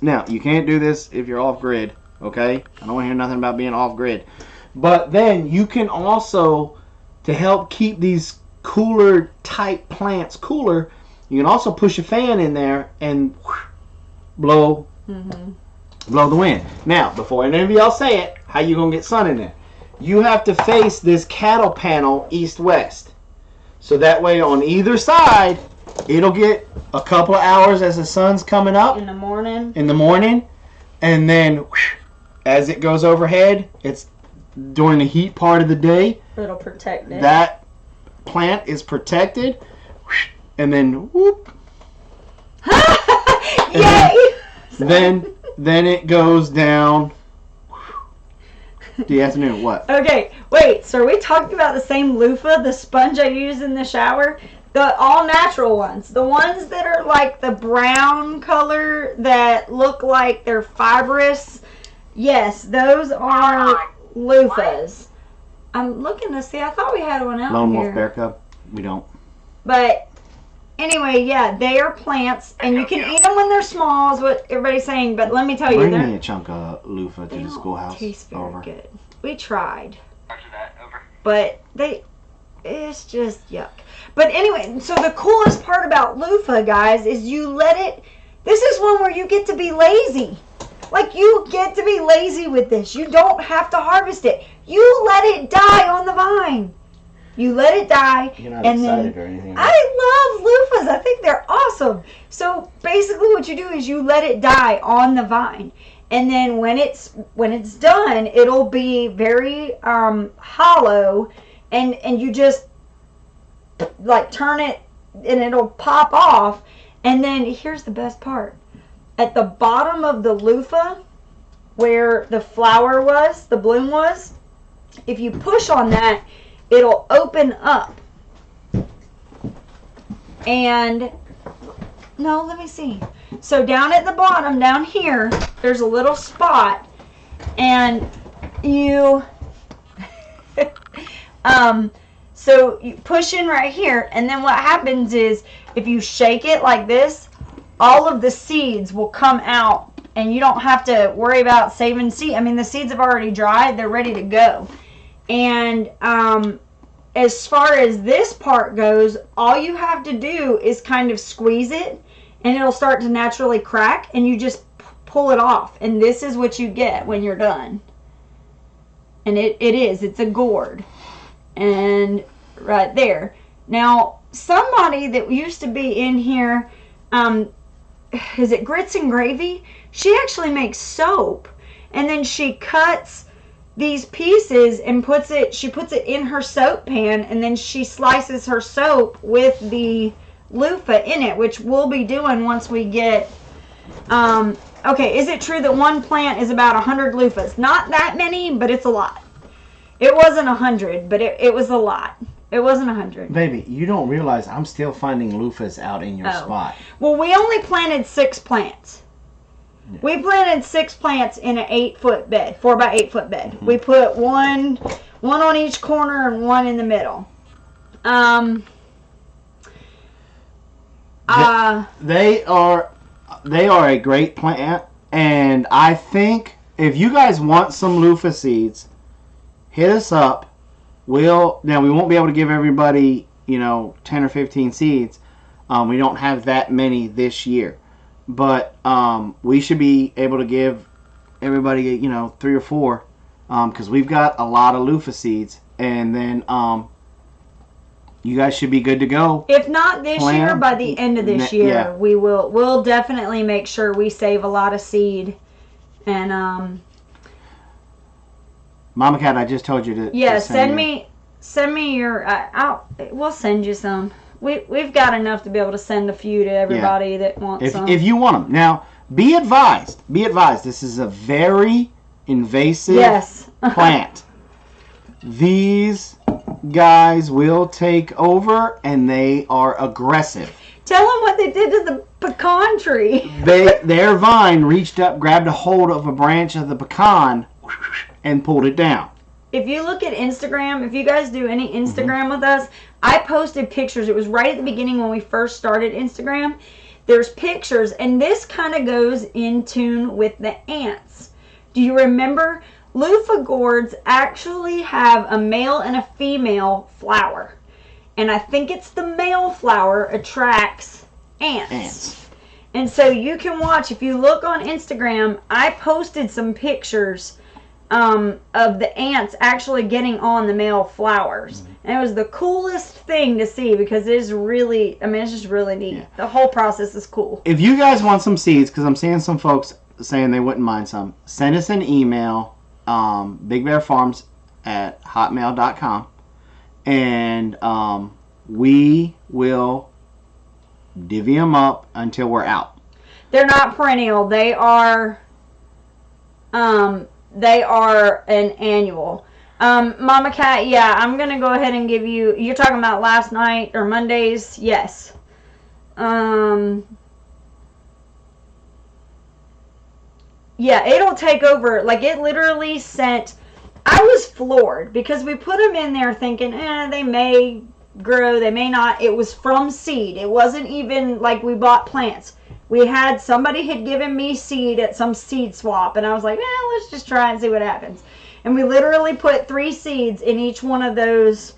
now you can't do this if you're off grid, okay? I don't want to hear nothing about being off grid. But then you can also, to help keep these cooler type plants cooler, you can also push a fan in there and blow the wind. Now, before any of y'all say it, how you gonna get sun in there? You have to face this cattle panel east-west. So that way on either side, it'll get a couple of hours as the sun's coming up. In the morning. And then as it goes overhead, it's during the heat part of the day. It'll protect it. That plant is protected. And then whoop. Yay! Then it goes down the afternoon. What? Okay, wait. So are we talking about the same loofah, the sponge I use in the shower? The all natural ones. The ones that are like the brown color that look like they're fibrous. Yes, those are loofahs. I'm looking to see. I thought we had one out Lone here. Wolf Bear Cub? We don't. But anyway, yeah, they are plants, and you can eat them when they're small, is what everybody's saying. But let me tell you, bring me a chunk of loofah to the schoolhouse. Taste very over. good. We tried, but it's just yuck. But anyway, so the coolest part about loofah, guys, is you let it. This is one where you get to be lazy. Like, you get to be lazy with this. You don't have to harvest it. You let it die on the vine. You let it die. You're not excited or anything. Right? I love loofahs. I think they're awesome. So basically what you do is you let it die on the vine. And then when it's done, it'll be very hollow, and you just like turn it and it'll pop off. And then here's the best part. At the bottom of the loofah, where the flower was, the bloom was, if you push on that, it'll open up. And, no, let me see. So down at the bottom, down here, there's a little spot, and you, so you push in right here, and then what happens is, if you shake it like this, all of the seeds will come out, and you don't have to worry about saving seed. I mean, the seeds have already dried. They're ready to go. And as far as this part goes, all you have to do is kind of squeeze it, and it'll start to naturally crack, and you just pull it off. And this is what you get when you're done. And it is. It's a gourd. And right there. Now, somebody that used to be in here, is it Grits and Gravy? She actually makes soap. And then she cuts these pieces and she puts it in her soap pan, and then she slices her soap with the loofah in it, which we'll be doing once we get, okay, is it true that one plant is about 100 loofahs? Not that many, but it's a lot. It wasn't 100, but it was a lot. It wasn't 100. Baby, you don't realize I'm still finding loofahs out in your spot. Well, we only planted 6 plants. Yeah. We planted 6 plants in an 8-foot bed, 4 by 8 foot bed. Mm-hmm. We put one on each corner and one in the middle. They are a great plant, and I think if you guys want some loofah seeds, hit us up. We won't be able to give everybody 10 or 15 seeds. We don't have that many this year. But we should be able to give everybody, 3 or 4, because we've got a lot of loofah seeds, and then you guys should be good to go. If not this year, by the end of this year, yeah. We'll definitely make sure we save a lot of seed, and Mama Cat, I just told you to. Yeah, send me your. We'll send you some. We've got enough to be able to send a few to everybody that wants some. If you want them. Now, be advised. This is a very invasive plant. These guys will take over, and they are aggressive. Tell them what they did to the pecan tree. Their vine reached up, grabbed a hold of a branch of the pecan, and pulled it down. If you look at Instagram, if you guys do any Instagram with us, I posted pictures. It was right at the beginning when we first started Instagram. There's pictures, and this kind of goes in tune with the ants. Do you remember? Loofah gourds actually have a male and a female flower. And I think it's the male flower attracts ants. And so you can watch, if you look on Instagram, I posted some pictures of the ants actually getting on the male flowers. And it was the coolest thing to see, because it is really, it's just really neat. Yeah. The whole process is cool. If you guys want some seeds, because I'm seeing some folks saying they wouldn't mind some, send us an email, bigbearfarms@hotmail.com, and we will divvy them up until we're out. They're not perennial. They are an annual. Mama Cat, yeah, I'm going to go ahead and give you, you're talking about last night or Mondays? Yes. Yeah, it'll take over. Like, it literally sent, I was floored, because we put them in there thinking, they may grow, they may not. It was from seed. It wasn't even like we bought plants. Somebody had given me seed at some seed swap, and I was like, let's just try and see what happens. And we literally put 3 seeds in each one of those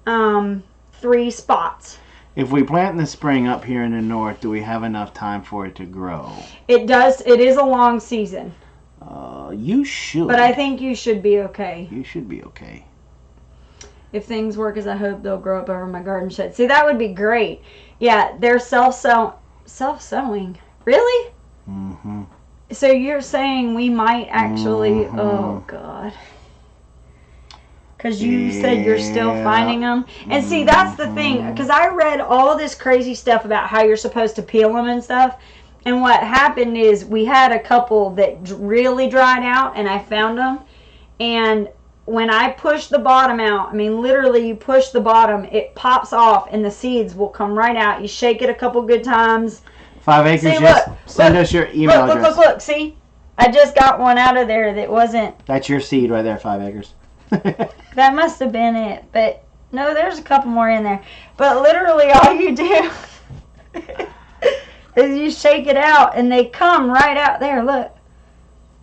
3 spots. If we plant in the spring up here in the north, do we have enough time for it to grow? It does. It is a long season. You should. But I think you should be okay. You should be okay. If things work as I hope, they'll grow up over my garden shed. See, that would be great. Yeah, they're self-sowing. Really? Mm-hmm. So you're saying we might actually... Oh, God. Because you said you're still finding them. And see, that's the thing. Because I read all this crazy stuff about how you're supposed to peel them and stuff. And what happened is we had a couple that really dried out, and I found them. And when I push the bottom out, literally you push the bottom, it pops off, and the seeds will come right out. You shake it a couple good times. 5 acres, see, send us your email address. Look, see? I just got one out of there that wasn't... That's your seed right there, 5 acres. That must have been it. But, no, there's a couple more in there. But literally all you do is you shake it out, and they come right out there. Look.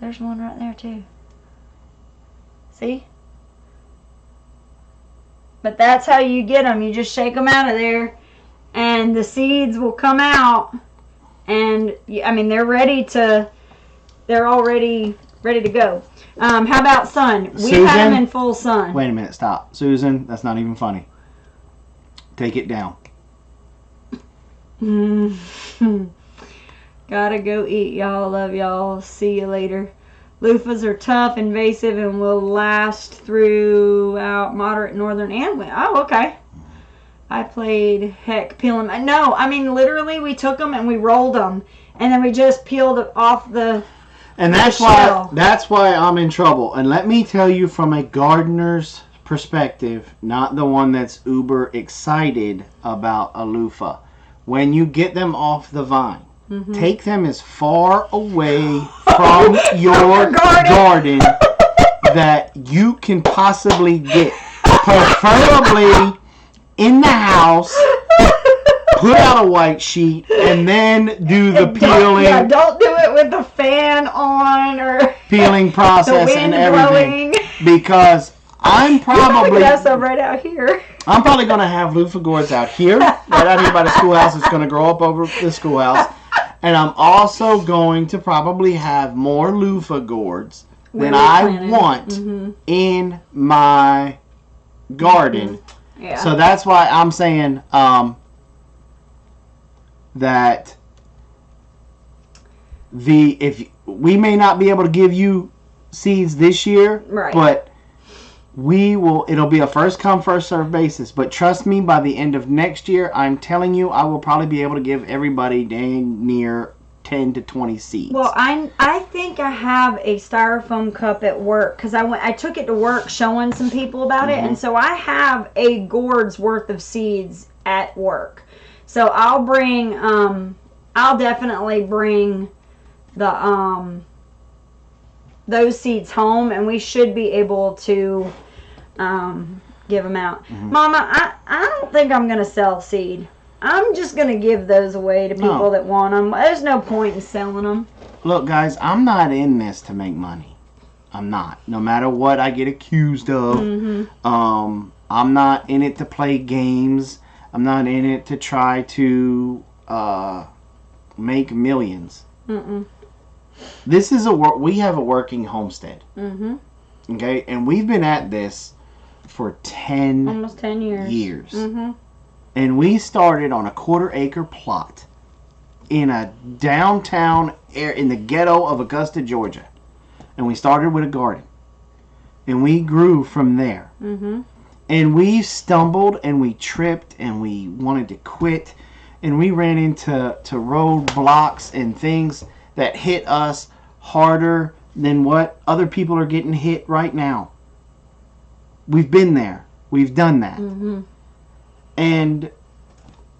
There's one right there, too. See? But that's how you get them. You just shake them out of there, and the seeds will come out. And, they're ready to... They're already ready to go. How about sun? We Susan? had them in full sun. Wait a minute, stop. Susan, that's not even funny. Take it down. Gotta go eat, y'all. Love y'all. See you later. Loofahs are tough, invasive, and will last throughout moderate northern and winter. Oh, okay. I played heck peel them. No, I mean literally we took them and we rolled them, and then we just peeled it off the. And that's why I'm in trouble. And let me tell you from a gardener's perspective, not the one that's uber excited about a loofah. When you get them off the vine, take them as far away from your garden that you can possibly get. Preferably in the house. Put out a white sheet and then do the peeling. Don't do it with the fan on or peeling process the wind and everything. blowing. Because I'm probably right out here. I'm probably gonna have loofah gourds out here, right out here by the schoolhouse. It's gonna grow up over the schoolhouse, and I'm also going to probably have more loofah gourds than I want in my garden. Yeah. So that's why I'm saying that if we may not be able to give you seeds this year, right, but we will. It'll be a first come first serve basis. But trust me, by the end of next year, I'm telling you, I will probably be able to give everybody dang near 10 to 20 seeds. Well, I think I have a styrofoam cup at work because I took it to work showing some people about it, and so I have a gourd's worth of seeds at work. So I'll bring I'll definitely bring the those seeds home, and we should be able to give them out. Mama, I don't think I'm gonna sell seed. I'm just going to give those away to people that want them. There's no point in selling them. Look, guys, I'm not in this to make money. I'm not. No matter what I get accused of. I'm not in it to play games. I'm not in it to try to make millions. This is we have a working homestead. Okay? And we've been at this for almost 10 years. And we started on a 1/4 acre plot in a downtown in the ghetto of Augusta, Georgia. And we started with a garden. And we grew from there. And we stumbled and we tripped and we wanted to quit. And we ran into roadblocks and things that hit us harder than what other people are getting hit right now. We've been there. We've done that. And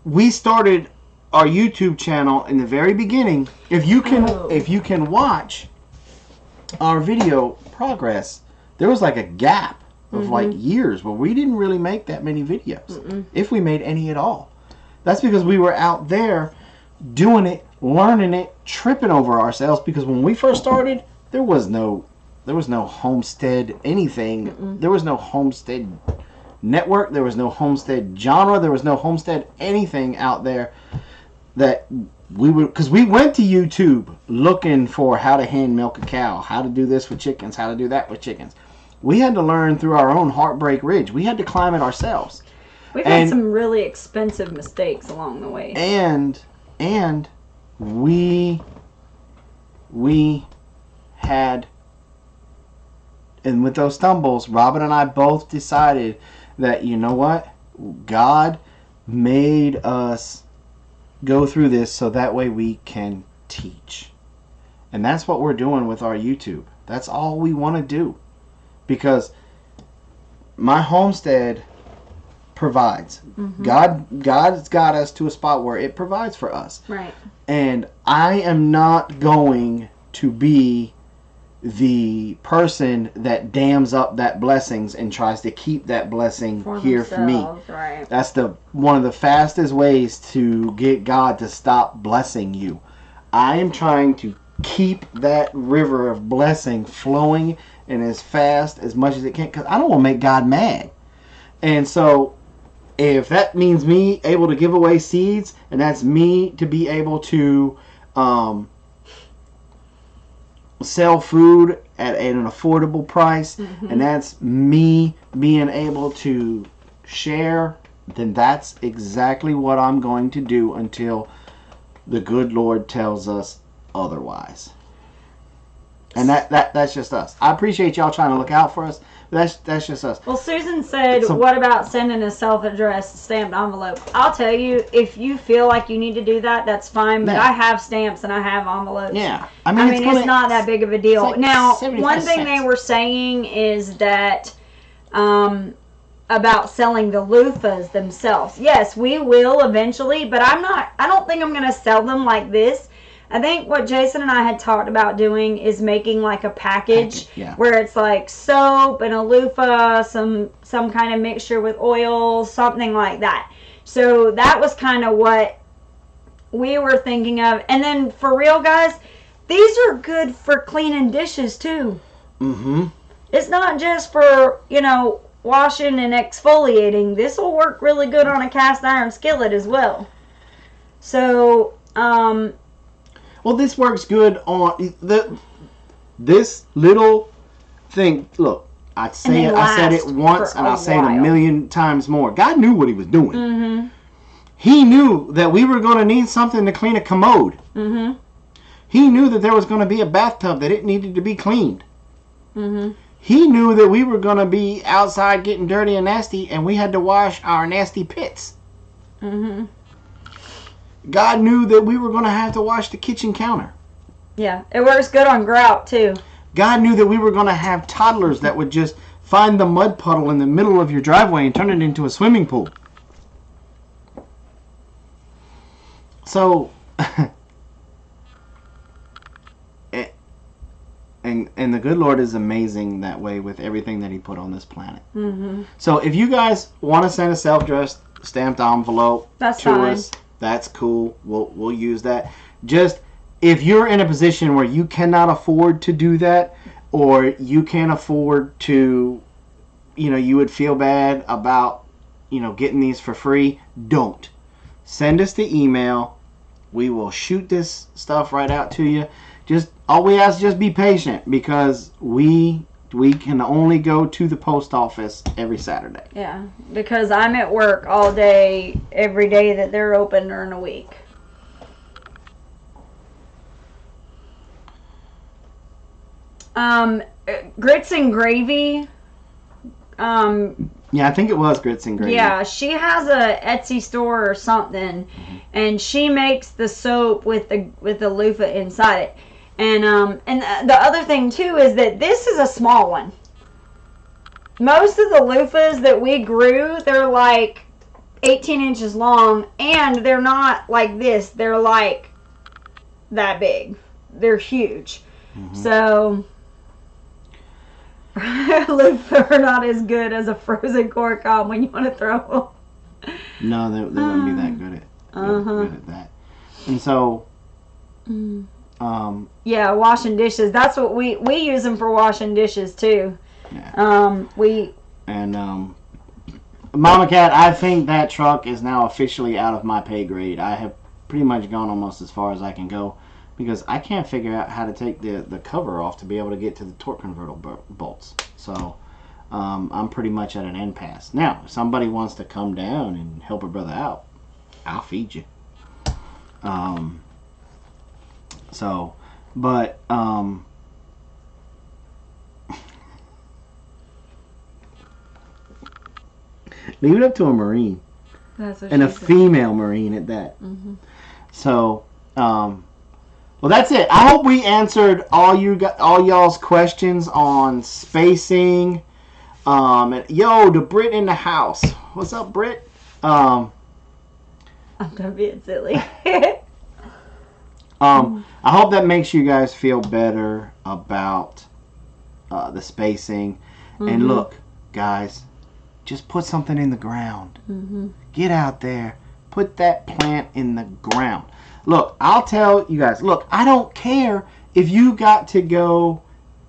we started our YouTube channel in the very beginning. If you can watch our video progress, there was like a gap of like years where we didn't really make that many videos. If we made any at all. That's because we were out there doing it, learning it, tripping over ourselves, because when we first started, there was no homestead anything. There was no homestead network, there was no homestead genre, there was no homestead anything out there that we would, because we went to YouTube looking for how to hand milk a cow, how to do this with chickens, how to do that with chickens. We had to learn through our own heartbreak ridge. We had to climb it ourselves. We've had some really expensive mistakes along the way. And we had, and with those stumbles, Robin and I both decided that, you know what, God made us go through this so that way we can teach. And that's what we're doing with our YouTube. That's all we want to do. Because my homestead provides. God's got us to a spot where it provides for us. Right. And I am not going to be the person that dams up that blessings and tries to keep that blessing here for me. Right. That's one of the fastest ways to get God to stop blessing you. I am trying to keep that river of blessing flowing and as fast as much as it can, because I don't want to make God mad. And so if that means me able to give away seeds, and that's me to be able to sell food at an affordable price, and that's me being able to share, then that's exactly what I'm going to do until the good Lord tells us otherwise. And that's just us. I appreciate y'all trying to look out for us. But that's just us. Well, Susan said, what about sending a self-addressed stamped envelope? I'll tell you, if you feel like you need to do that, that's fine. But I have stamps and I have envelopes. Yeah. I mean it's not that big of a deal. Like now, one thing they were saying is that about selling the loofahs themselves. Yes, we will eventually, but I don't think I'm going to sell them like this. I think what Jason and I had talked about doing is making like a package where it's like soap and a loofah, some kind of mixture with oil, something like that. So that was kind of what we were thinking of. And then for real, guys, these are good for cleaning dishes too. It's not just for, washing and exfoliating. This will work really good on a cast iron skillet as well. So, well, this works good on this little thing. Look, I said it once and I'll say it a million times more. God knew what he was doing. He knew that we were going to need something to clean a commode. He knew that there was going to be a bathtub that it needed to be cleaned. He knew that we were going to be outside getting dirty and nasty and we had to wash our nasty pits. God knew that we were going to have to wash the kitchen counter. Yeah, it works good on grout too. God knew that we were going to have toddlers that would just find the mud puddle in the middle of your driveway and turn it into a swimming pool. So, and the good Lord is amazing that way with everything that he put on this planet. So if you guys want to send a self-addressed stamped envelope to us, that's cool. We'll use that. Just if you're in a position where you cannot afford to do that, or you can't afford to, you would feel bad about, getting these for free, don't. Send us the email. We will shoot this stuff right out to you. Just all we ask, just be patient, because we can only go to the post office every Saturday. Yeah, because I'm at work all day, every day that they're open during the week. Grits and Gravy. Yeah, I think it was Grits and Gravy. Yeah, she has a Etsy store or something, and she makes the soap with the loofah inside it. And the other thing too is that this is a small one. Most of the loofahs that we grew, they're like 18 inches long, and they're not like this. They're like that big. They're huge. So loofah are not as good as a frozen corn cob when you want to throw them. No, they wouldn't be that good at that. And so, yeah, washing dishes. That's what we use them for washing dishes too. Yeah. Mama Cat, I think that truck is now officially out of my pay grade. I have pretty much gone almost as far as I can go, because I can't figure out how to take the cover off to be able to get to the torque converter bolts. So I'm pretty much at an impasse. Now, if somebody wants to come down and help a brother out, I'll feed you. Leave it up to a Marine. That's what and a said. Female Marine at that. So, well, that's it. I hope we answered all y'all's questions on spacing. Yo, the Brit in the house. What's up, Brit? I'm done being silly. I hope that makes you guys feel better about the spacing. And look, guys, just put something in the ground. Get out there. Put that plant in the ground. Look, I'll tell you guys, look, I don't care if you got to go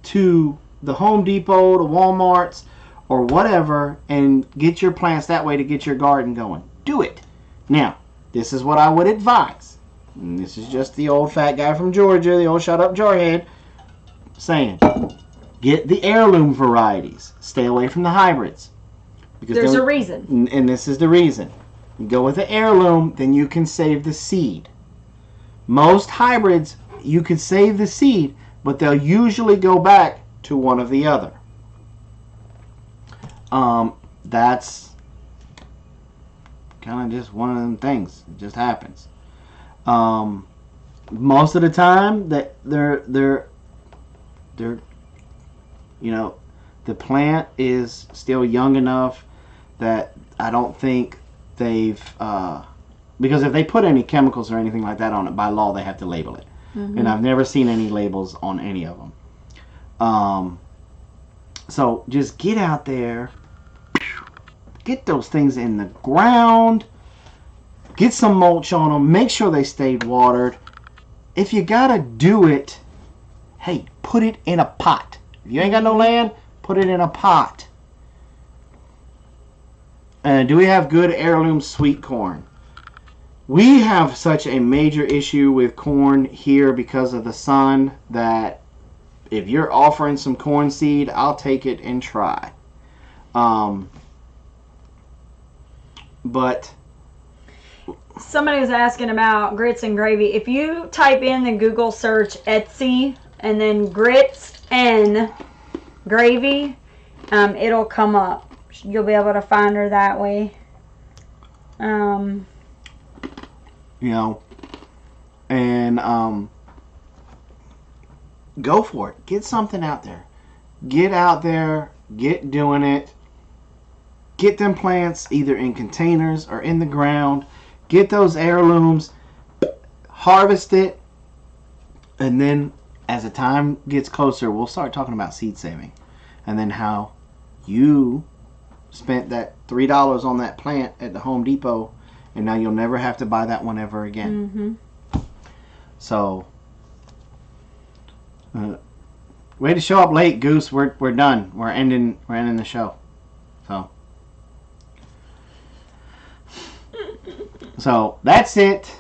to the Home Depot, the Walmarts, or whatever, and get your plants that way to get your garden going. Do it. Now, this is what I would advise. And this is just the old fat guy from Georgia, the old shut up jarhead, saying, Get the heirloom varieties. Stay away from the hybrids. Because There's a reason. And this is the reason. You go with the heirloom, then you can save the seed. Most hybrids, you can save the seed, but they'll usually go back to one of the other. That's kind of just one of them things. It just happens. Most of the time, that they're you know, the plant is still young enough that I don't think they've because if they put any chemicals or anything like that on it, by law they have to label it. And I've never seen any labels on any of them. So just get out there, get those things in the ground, get some mulch on them, make sure they stayed watered. If you gotta do it, hey, put it in a pot. If you ain't got no land, put it in a pot. And do we have good heirloom sweet corn? We have such a major issue with corn here because of the sun that if you're offering some corn seed, I'll take it and try. But somebody was asking about grits and gravy. If you type in the Google search Etsy and then grits and gravy, it'll come up. You'll be able to find her that way. You know, and go for it. Get something out there. Get out there. Get doing it. Get them plants either in containers or in the ground. Get those heirlooms. Harvest it. And then as the time gets closer, we'll start talking about seed saving. And then how you spent that $3 on that plant at the Home Depot, and now you'll never have to buy that one ever again. So, way to show up late, Goose. We're done. We're ending the show. So that's it.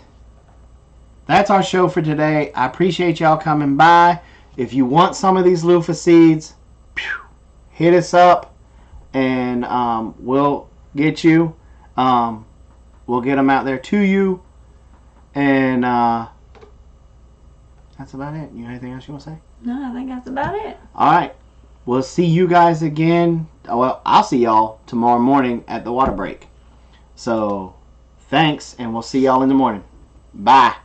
That's our show for today. I appreciate y'all coming by. If you want some of these loofah seeds, hit us up, and we'll get you. We'll get them out there to you. And that's about it. You got anything else you want to say? No, I think that's about it. All right. We'll see you guys again. Well, I'll see y'all tomorrow morning at the water break. So, thanks, and we'll see y'all in the morning. Bye.